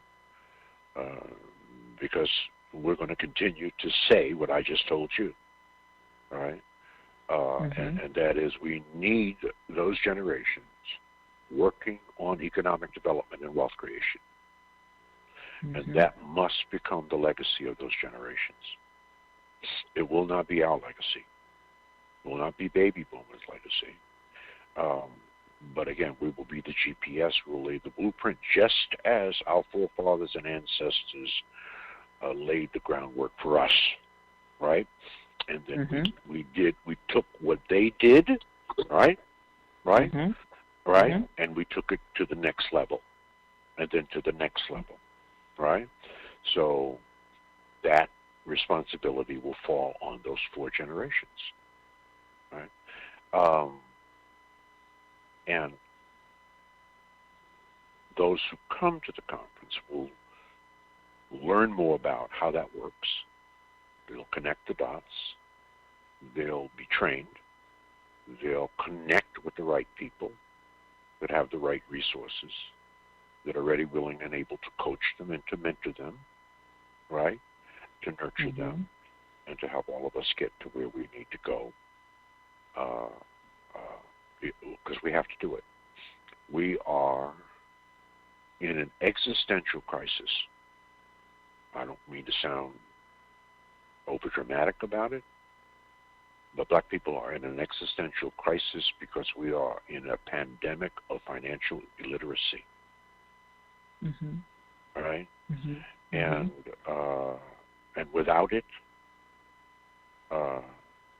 because we're going to continue to say what I just told you. All right? And that is we need those generations working on economic development and wealth creation. And that must become the legacy of those generations. It will not be our legacy. Will not be baby boomers' legacy. But again, we will be the GPS. We'll lay the blueprint just as our forefathers and ancestors laid the groundwork for us, right? And then we took what they did, right? And we took it to the next level, and then to the next level, right? So that responsibility will fall on those 4 generations, right? And those who come to the conference will learn more about how that works. They'll connect the dots. They'll be trained. They'll connect with the right people that have the right resources, that are ready, willing, and able to coach them and to mentor them, right? To nurture them and to help all of us get to where we need to go. Because we have to do it. We are in an existential crisis. I don't mean to sound overdramatic about it, but black people are in an existential crisis because we are in a pandemic of financial illiteracy. All right? And without it,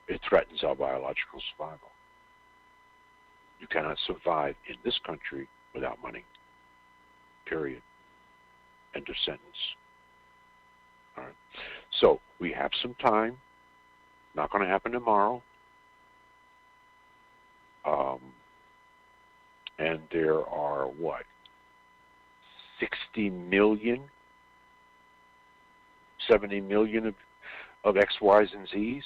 it threatens our biological survival. You cannot survive in this country without money. Period. End of sentence. All right. So we have some time. Not going to happen tomorrow. And there are, 60 million, 70 million of X, Ys, and Zs?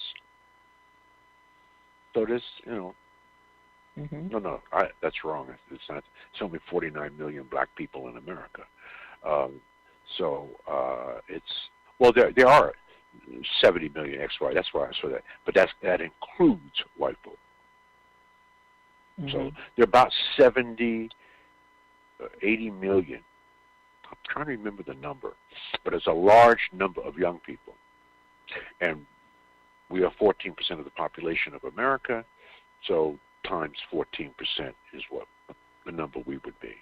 So this, no, that's wrong. It's not. It's only 49 million black people in America. There are 70 million XY. That's why I saw that. But that includes white folk. So there are about 70, 80 million. I'm trying to remember the number, but it's a large number of young people, and we are 14% of the population of America. So times 14% is what the number we would be.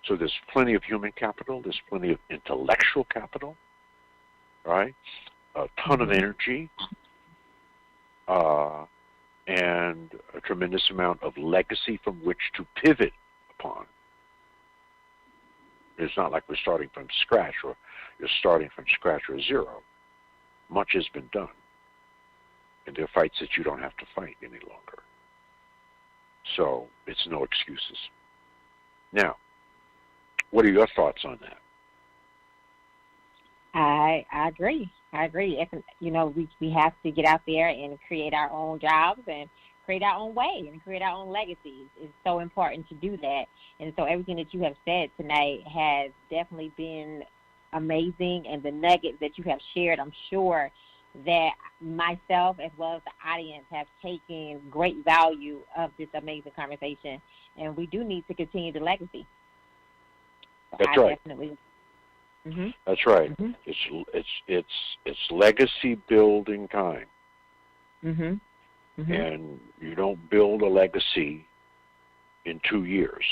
So there's plenty of human capital. There's plenty of intellectual capital, right? A ton of energy, and a tremendous amount of legacy from which to pivot upon. It's not like we're starting from scratch, or you're starting from scratch or zero. Much has been done, and there are fights that you don't have to fight any longer. So it's no excuses. Now, what are your thoughts on that? I agree. We have to get out there and create our own jobs and create our own way and create our own legacies. It's so important to do that. And so everything that you have said tonight has definitely been amazing. And the nuggets that you have shared, I'm sure that myself as well as the audience have taken great value of this amazing conversation. And we do need to continue the legacy. So That's right. Definitely. That's right. It's legacy building time. And you don't build a legacy in 2 years.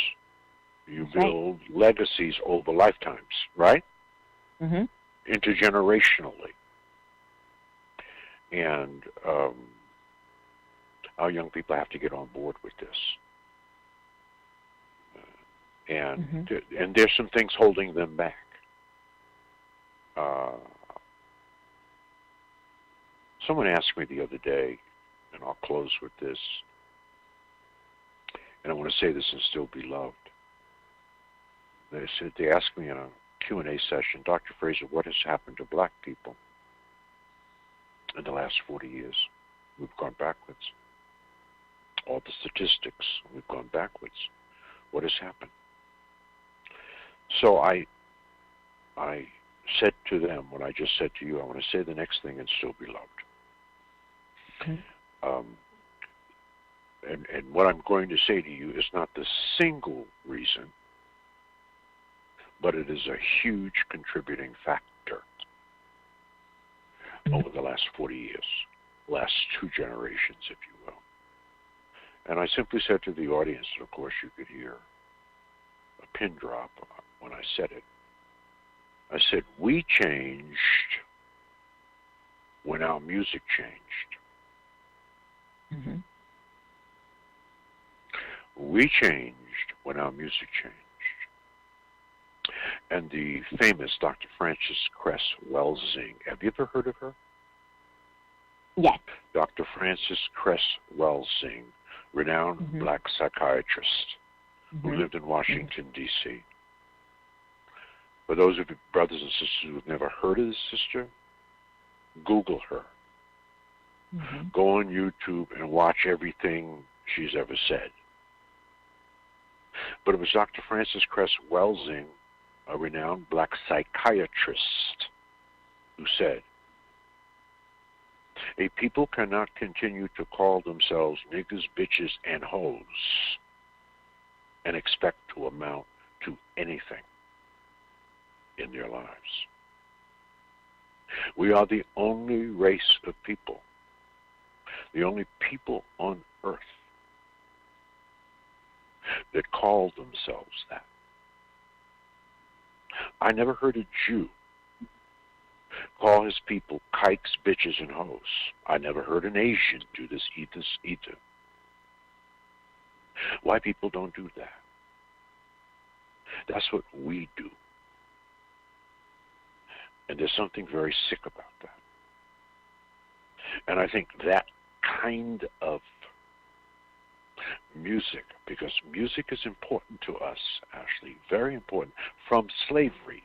You build legacies over lifetimes, right? Intergenerationally. And our young people have to get on board with this. And there's some things holding them back. Someone asked me the other day, and I'll close with this, and I want to say this and still be loved. They asked me in a Q&A session, Dr. Fraser, what has happened to black people in the last 40 years? We've gone backwards. All the statistics, we've gone backwards. What has happened? So I said to them what I just said to you. I want to say the next thing and still be loved. And what I'm going to say to you is not the single reason, but it is a huge contributing factor over the last 40 years. last 2 generations, if you will. And I simply said to the audience, and of course you could hear a pin drop when I said it. I said, we changed when our music changed. Mm-hmm. We changed when our music changed. And the famous Dr. Frances Cress Welsing, have you ever heard of her? Yes. Dr. Frances Cress Welsing, renowned black psychiatrist who lived in Washington, D.C. For those of you brothers and sisters who have never heard of this sister, Google her. Go on YouTube and watch everything she's ever said. But it was Dr. Frances Cress Welsing, a renowned black psychiatrist, who said, a people cannot continue to call themselves niggas, bitches, and hoes and expect to amount to anything in their lives. We are the only race of people, the only people on earth that call themselves that. I never heard a Jew call his people kikes, bitches, and hoes. I never heard an Asian do this either. White people don't do that. That's what we do. And there's something very sick about that. And I think that kind of music, because music is important to us, Ashley, very important, from slavery.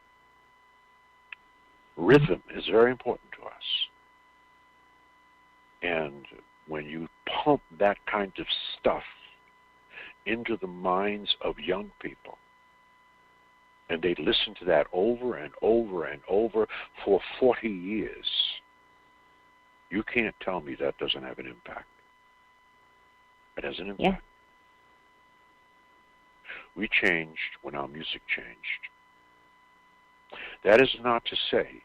Rhythm is very important to us. And when you pump that kind of stuff into the minds of young people, and they listen to that over and over and over for 40 years, you can't tell me that doesn't have an impact. It has an impact. Yeah. We changed when our music changed. That is not to say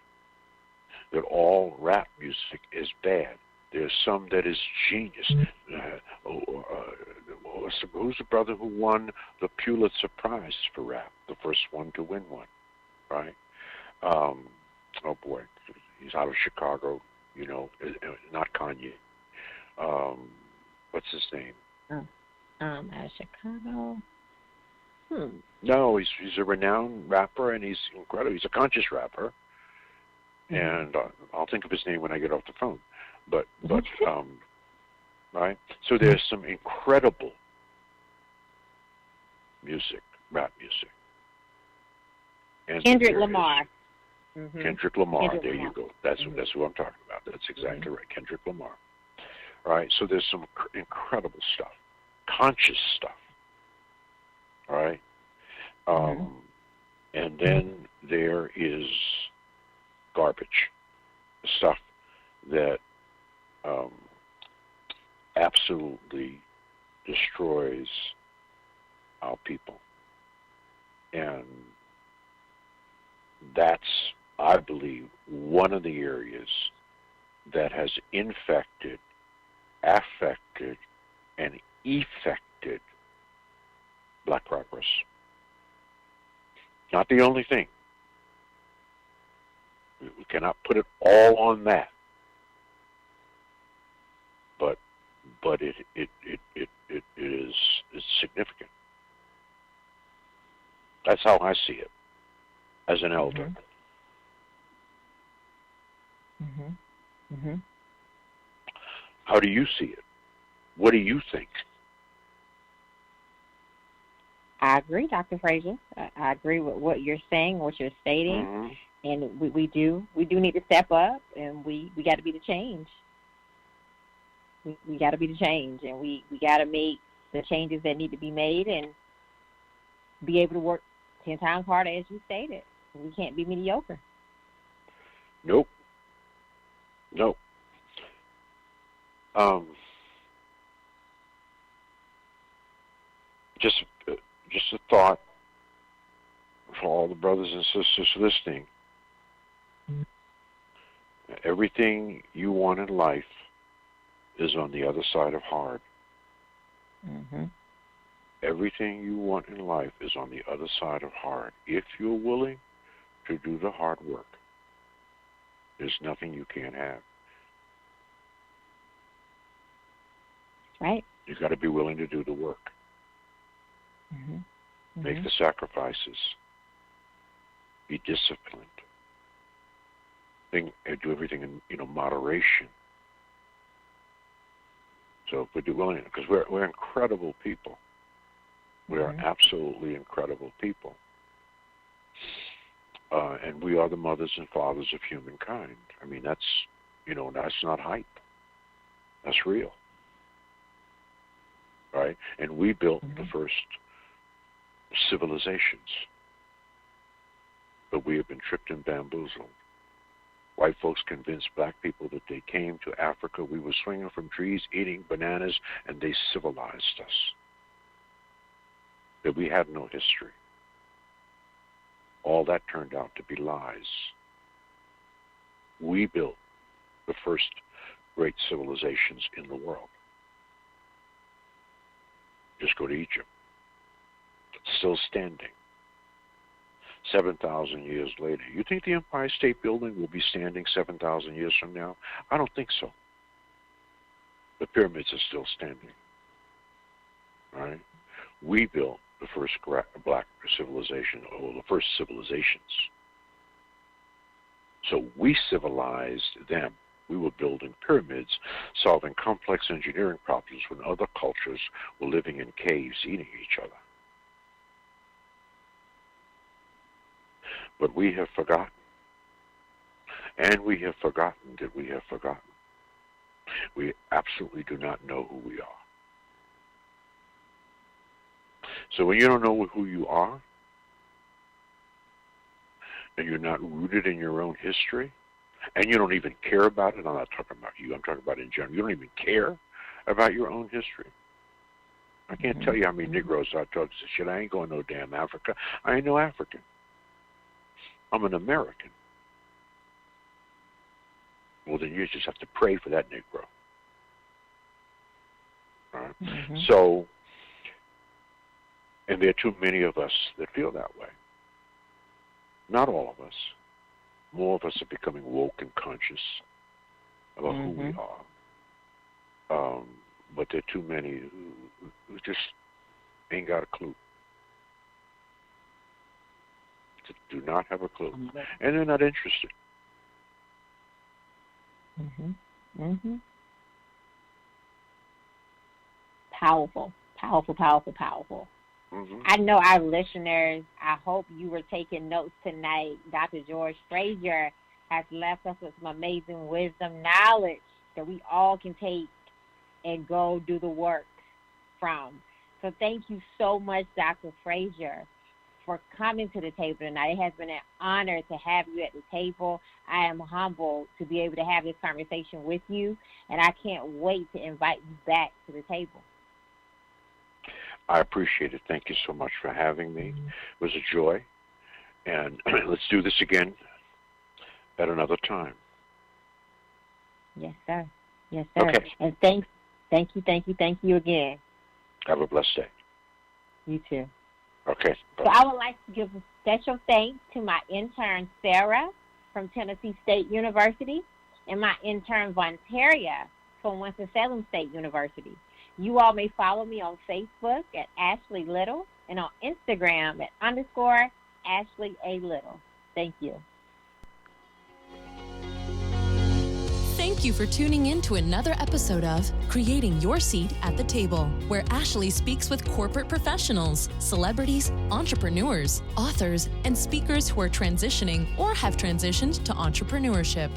that all rap music is bad. There's some that is genius. Who's the brother who won the Pulitzer Prize for rap? The first one to win one, right? Oh boy, he's out of Chicago. You know, not Kanye. What's his name? Out of Chicago. No, he's a renowned rapper, and he's incredible. He's a conscious rapper, and I'll think of his name when I get off the phone. But right. So there's some incredible music, rap music. And Kendrick Lamar. Kendrick Lamar. Kendrick There Lamar. you go. That's who I'm talking about. That's exactly right. Kendrick Lamar. All right. So there's some incredible stuff, conscious stuff. All right. And then there is garbage, stuff that absolutely destroys our people. And that's, I believe, one of the areas that has infected, affected, and effected black progress. Not the only thing. We cannot put it all on that. But it is significant. That's how I see it as an elder. How do you see it? What do you think? I agree, Dr. Fraser. I agree with what you're saying, what you're stating, and we do need to step up, and we got to be the change. We got to be the change, and we got to make the changes that need to be made, and be able to work 10 times harder, as you stated. We can't be mediocre. Nope. Just a thought for all the brothers and sisters listening. Everything you want in life is on the other side of hard. Mm-hmm. Everything you want in life is on the other side of hard. If you're willing to do the hard work, there's nothing you can't have. Right. You got to be willing to do the work. Mm-hmm. Mm-hmm. Make the sacrifices. Be disciplined. Do everything in moderation. So if we do willing, because we're incredible people. We are absolutely incredible people. And we are the mothers and fathers of humankind. I mean, that's not hype. That's real. Right? And we built the first civilizations. But we have been tricked and bamboozled. White folks convinced black people that they came to Africa. We were swinging from trees, eating bananas, and they civilized us. That we had no history. All that turned out to be lies. We built the first great civilizations in the world. Just go to Egypt. It's still standing. 7,000 years later. You think the Empire State Building will be standing 7,000 years from now? I don't think so. The pyramids are still standing. All right? We built the first black civilization, or the first civilizations. So we civilized them. We were building pyramids, solving complex engineering problems when other cultures were living in caves, eating each other. But we have forgotten. And we have forgotten that we have forgotten. We absolutely do not know who we are. So when you don't know who you are, and you're not rooted in your own history, and you don't even care about it, I'm not talking about you, I'm talking about in general, you don't even care about your own history. I can't tell you how many Negroes I talk to say, shit, I ain't going no damn Africa. I ain't no African. I'm an American. Well, then you just have to pray for that Negro. All right? So, and there are too many of us that feel that way. Not all of us. More of us are becoming woke and conscious about who we are. But there are too many who just ain't got a clue. Do not have a clue. And they're not interested. Powerful, powerful, powerful, powerful. I know our listeners, I hope you were taking notes tonight. Dr. George Fraser has left us with some amazing wisdom, knowledge that we all can take and go do the work from. So thank you so much, Dr. Fraser, for coming to the table tonight. It has been an honor to have you at the table. I am humbled to be able to have this conversation with you, and I can't wait to invite you back to the table. I appreciate it. Thank you so much for having me. It was a joy. And let's do this again at another time. Yes, sir. Yes, sir. Okay. And thank you again. Have a blessed day. You too. Okay. So I would like to give a special thanks to my intern, Sarah, from Tennessee State University, and my intern, Vontaria, from Winston-Salem State University. You all may follow me on Facebook at Ashley Little and on Instagram at _Ashley A. Little. Thank you. Thank you for tuning in to another episode of Creating Your Seat at the Table, where Ashley speaks with corporate professionals, celebrities, entrepreneurs, authors, and speakers who are transitioning or have transitioned to entrepreneurship.